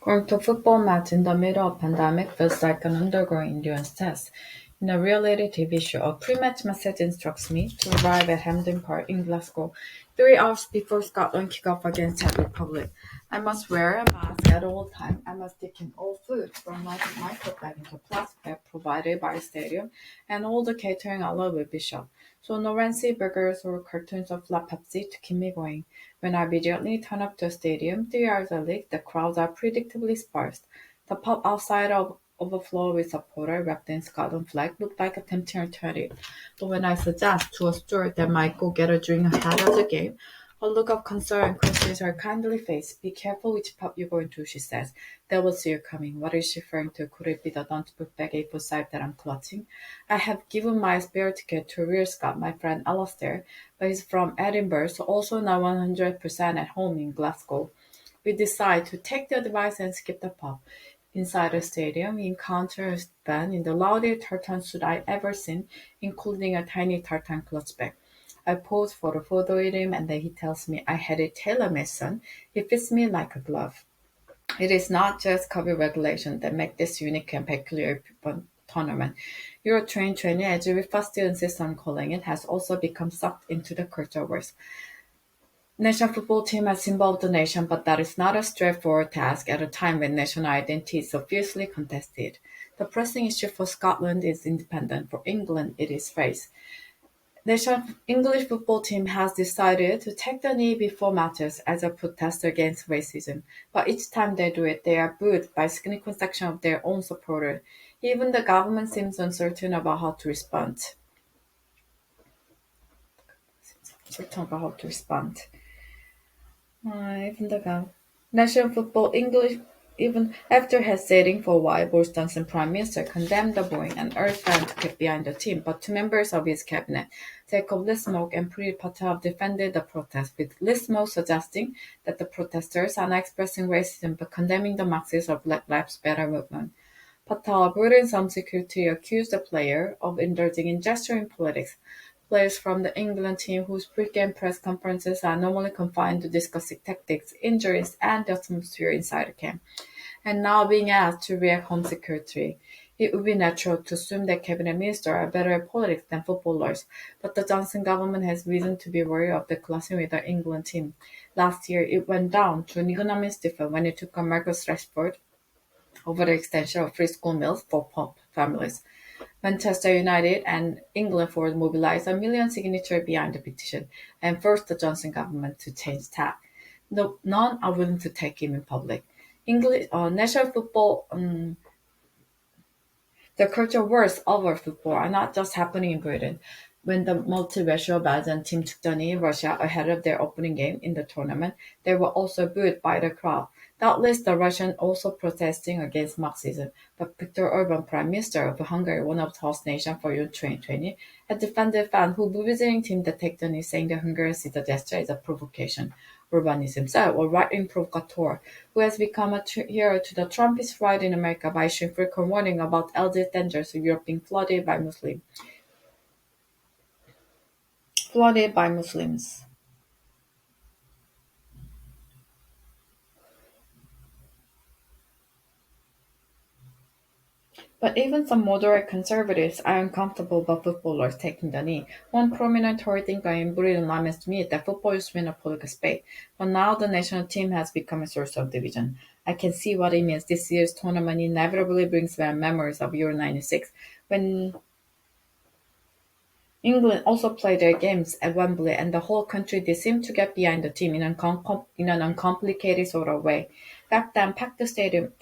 Going to a football match in the middle of pandemic feels like an undergoing endurance test. In a reality TV show, a pre-match message instructs me to arrive at Hampden Park in Glasgow 3 hours before Scotland kick off against Czech Republic. I must wear a mask at all times. I must take in all food from my micro bag into plastic bag provided by the stadium, and all the catering allowed will be shut. So no fancy burgers or cartons of La Pepsi to keep me going. When I immediately turn up to the stadium 3 hours early, the crowds are predictably sparse. The pub outside of overflow with supporters wrapped in Scotland flag looked like a tempting alternative. But when I suggest to a steward that might go get a drink ahead of the game, a look of concern crosses her kindly face. "Be careful which pub you're going to," she says. "They will see you coming." What is she referring to? Could it be the don't-book bag A4 that I'm clutching? I have given my spare ticket to Rear Scott, my friend Alastair, but he's from Edinburgh, so also not 100% at home in Glasgow. We decide to take the advice and skip the pub. Inside the stadium, we encounter a van in the loudest tartan suit I've ever seen, including a tiny tartan clutch bag. I pose for a photo with him, and then he tells me I had it tailor-made, son. It fits me like a glove. It is not just COVID regulation that make this unique and peculiar tournament. Euro 2020, as we first insist on calling it, has also become sucked into the culture wars. National football team has symbol of the nation, but that is not a straightforward task at a time when national identity is so fiercely contested. The pressing issue for Scotland is independence. For England, it is race. National English football team has decided to take the knee before matches as a protest against racism, but each time they do it, they are booed by a significant section of their own supporters. Even the government seems uncertain about how to respond. Even the National Football English, even after hesitating for a while, Boris Johnson Prime Minister condemned the booing and urged fans to keep behind the team, but two members of his cabinet, Jacob Rees-Mogg and Priti Patel, defended the protest, with Rees-Mogg suggesting that the protesters are not expressing racism but condemning the Marxist or Black Lives Matter movement. Patel, brought some security, accused the player of indulging in gesturing politics. Players from the England team, whose pre-game press conferences are normally confined to discussing tactics, injuries, and the atmosphere inside the camp, and now being asked to react home security. It would be natural to assume that cabinet ministers are better at politics than footballers, but the Johnson government has reason to be worried of the clashing with the England team. Last year, it went down to an economic defeat when it took on Marcus Rashford over the extension of free school meals for poor families. Manchester United and England forward mobilized 1 million signatures behind the petition and forced the Johnson government to change tack. No, none are willing to take him in public. English national football, the culture wars over football are not just happening in Britain. When the multiracial Belgian team took the knee in Russia ahead of their opening game in the tournament, they were also booed by the crowd. Doubtless the Russians also protesting against Marxism, but Viktor Orban, Prime Minister of Hungary, one of the host nations for Euro 2020, had defended fans who boo visiting team that take the knee, saying the Hungarians see the gesture as a provocation. Orban is himself a right-wing provocateur who has become a hero to the Trumpist right in America by issuing frequent warning about alleged dangers of Europe being flooded by Muslims. But even some moderate conservatives are uncomfortable about footballers taking the knee. One prominent Tory thinker in Britain laments to me that football is win a political spade, but now the national team has become a source of division. I can see what it means. This year's tournament inevitably brings back memories of Euro 96, when England also played their games at Wembley, and the whole country did seem to get behind the team in an uncomplicated sort of way. Back then, packed stadium,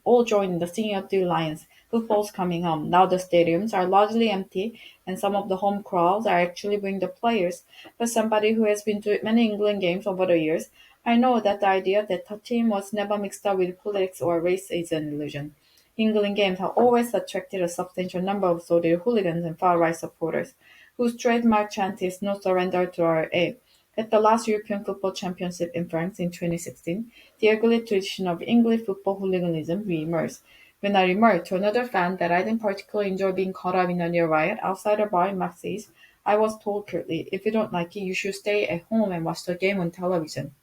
all joined in the singing of the Lions. Football's coming home. Now the stadiums are largely empty, and some of the home crowds are actually bringing the players. For somebody who has been to many England games over the years, I know that the idea that the team was never mixed up with politics or race is an illusion. England games have always attracted a substantial number of soldier hooligans and far-right supporters, whose trademark chant is "No surrender to our A." At the last European Football Championship in France in 2016, the ugly tradition of English football hooliganism re-emerged. When I remarked to another fan that I didn't particularly enjoy being caught up in a near riot outside a bar in Marseille, I was told curtly, "If you don't like it, you should stay at home and watch the game on television."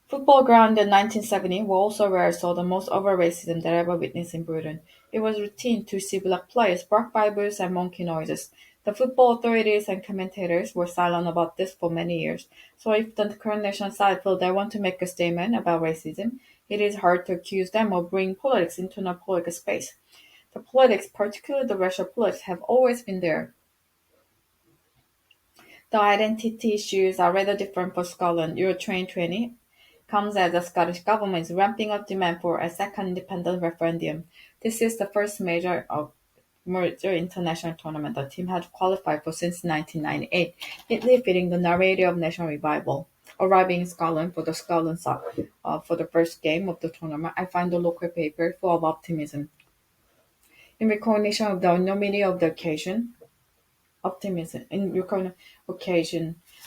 Football ground in 1970 were also where I saw the most overt racism that I ever witnessed in Britain. It was routine to see black players bark Bibles and monkey noises. The football authorities and commentators were silent about this for many years. So if the current national side feel they want to make a statement about racism, it is hard to accuse them of bringing politics into a political space. The politics, particularly the racial politics, have always been there. The identity issues are rather different for Scotland. Euro 2020 comes as the Scottish government is ramping up demand for a second independent referendum. This is the first major international tournament the team had qualified for since 1998, neatly fitting the narrative of national revival. Arriving in Scotland for the for the first game of the tournament, I find the local paper full of optimism. In recognition of the enormity of the occasion,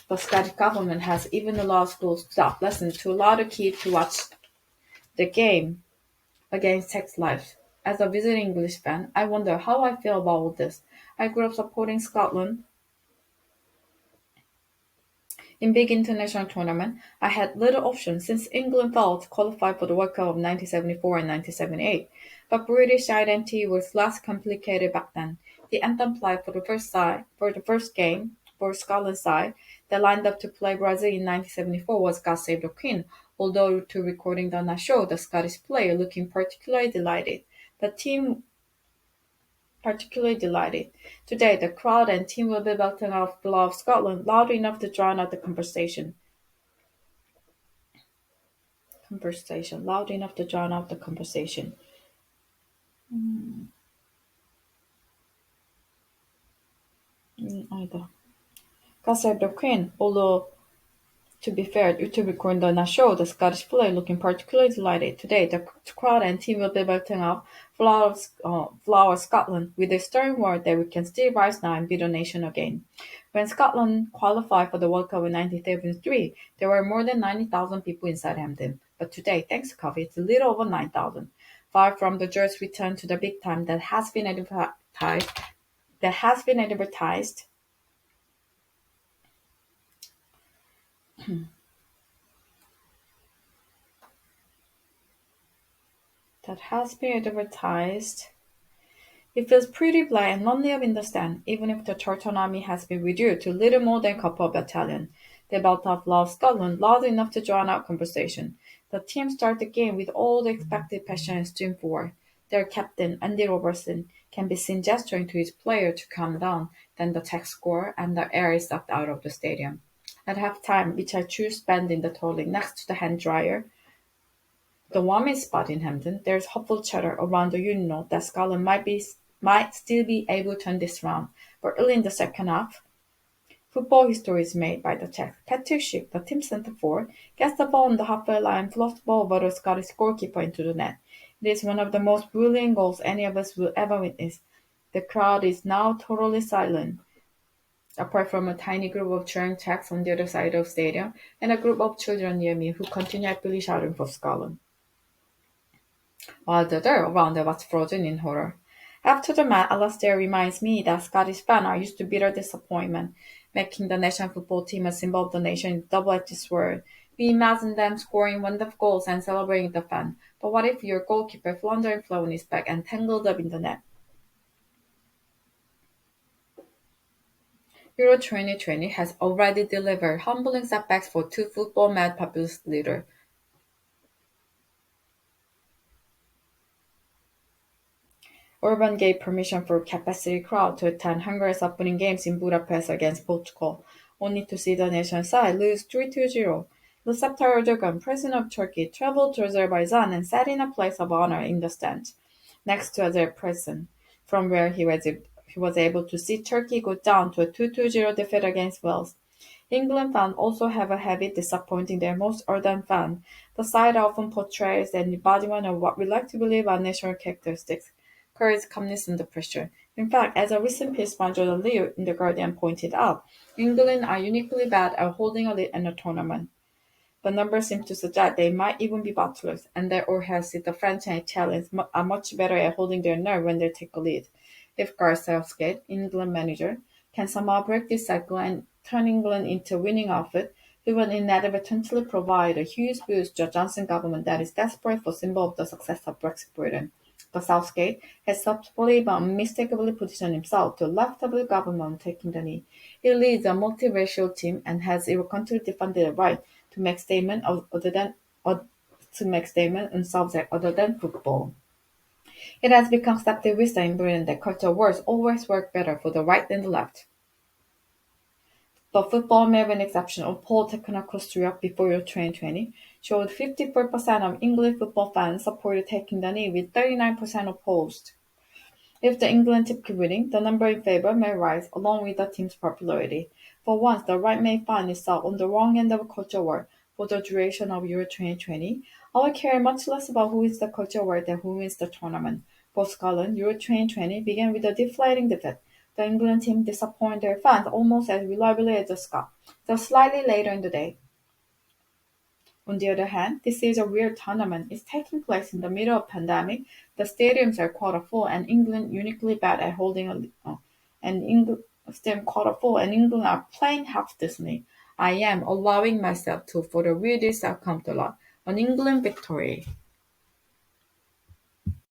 the Scottish government has even allowed schools to stop lessons to allow the kids to watch the game against sex life. As a visiting English fan, I wonder how I feel about all this. I grew up supporting Scotland in big international tournaments. I had little options since England failed to qualify for the World Cup of 1974 and 1978. But British identity was less complicated back then. The anthem played for the first game for Scotland's side that lined up to play Brazil in 1974 was God Save the Queen, although to recording did not show the Scottish player looking The team particularly delighted. Today, the crowd and team will be belting out "The Love of Scotland" loud enough to drown out the loud enough to drown out the conversation. Either. God save the Queen, although to be fair, YouTube recording did not show the Scottish player looking particularly delighted. Today, the crowd and team will be belting out Flower Scotland with a stern word that we can still rise now and be the nation again. When Scotland qualified for the World Cup in 1973, there were more than 90,000 people inside Hampden. But today, thanks to COVID, it's a little over 9,000. Far from the Jets' return to the big time that has been advertised that has been advertised. It feels pretty bland and lonely up in the stand, even if the Churchill army has been reduced to little more than a couple of battalions. They belt off Love Scotland loud enough to drown out conversation. The team start the game with all the expected passion and stream forward. Their captain, Andy Robertson, can be seen gesturing to his player to calm down, then the tech score and the air is sucked out of the stadium. At halftime, which I choose spend in the toilet next to the hand dryer, the warmest spot in Hampden, there's hopeful chatter around the urinal that Scotland might still be able to turn this round, but early in the second half, football history is made by the Czech. Patrick Schick, the team centre forward, gets the ball on the halfway line and floats the ball over the Scottish goalkeeper into the net. It is one of the most brilliant goals any of us will ever witness. The crowd is now totally silent, apart from a tiny group of cheering Czechs on the other side of the stadium and a group of children near me who continue happily shouting for Scotland, while the other around them was frozen in horror. After the match, Alastair reminds me that Scottish fans are used to bitter disappointment, making the national football team a symbol of the nation is a double-edged sword. We imagine them scoring wonderful goals and celebrating the fan, but what if your goalkeeper floundered and flown his back and tangled up in the net? Euro 2020 has already delivered humbling setbacks for two football-mad populist leaders. Orban gave permission for a capacity crowd to attend Hungary's opening games in Budapest against Portugal, only to see the nation side lose 3-0. Recep Tayyip Erdogan, president of Turkey, traveled to Azerbaijan and sat in a place of honor in the stands, next to Azer president, from where he was able to see Turkey go down to a 2-0 defeat against Wales. England fans also have a habit disappointing their most ardent fan. The side often portrays the embodiment of what we like to believe are national characteristics: courage, calmness under pressure. In fact, as a recent piece by Jordan Liu in The Guardian pointed out, England are uniquely bad at holding a lead in a tournament. The numbers seem to suggest they might even be bottlers, and that or has the French and Italians are much better at holding their nerve when they take a lead. If Gareth Southgate, England manager, can somehow break this cycle and turn England into a winning outfit, He will inadvertently provide a huge boost to a Johnson government that is desperate for symbol of the success of Brexit Britain. But Southgate has subtly but unmistakably positioned himself to the left of the government taking the knee. He leads a multiracial team and has irreconcilably defended the right to make statements on subjects other than football. It has become accepted wisdom in Britain that culture wars always work better for the right than the left. But football may be an exception. A poll taken across Europe before Euro 2020 showed 54% of English football fans supported taking the knee, with 39% opposed. If the England team keep winning, the number in favor may rise along with the team's popularity. For once, the right may find itself on the wrong end of a culture war for the duration of Euro 2020. I will care much less about who is the culture war than who wins the tournament. For Scotland, Euro 2020 began with a deflating defeat. The England team disappointed their fans almost as reliably as the Scots, though slightly later in the day. On the other hand, this is a weird tournament. It's taking place in the middle of a pandemic. The stadiums are quarter full, and England uniquely bad at holding stadium quarter full, and England are playing half Disney. I am allowing myself to for the weirdest outcome to lot, an England victory.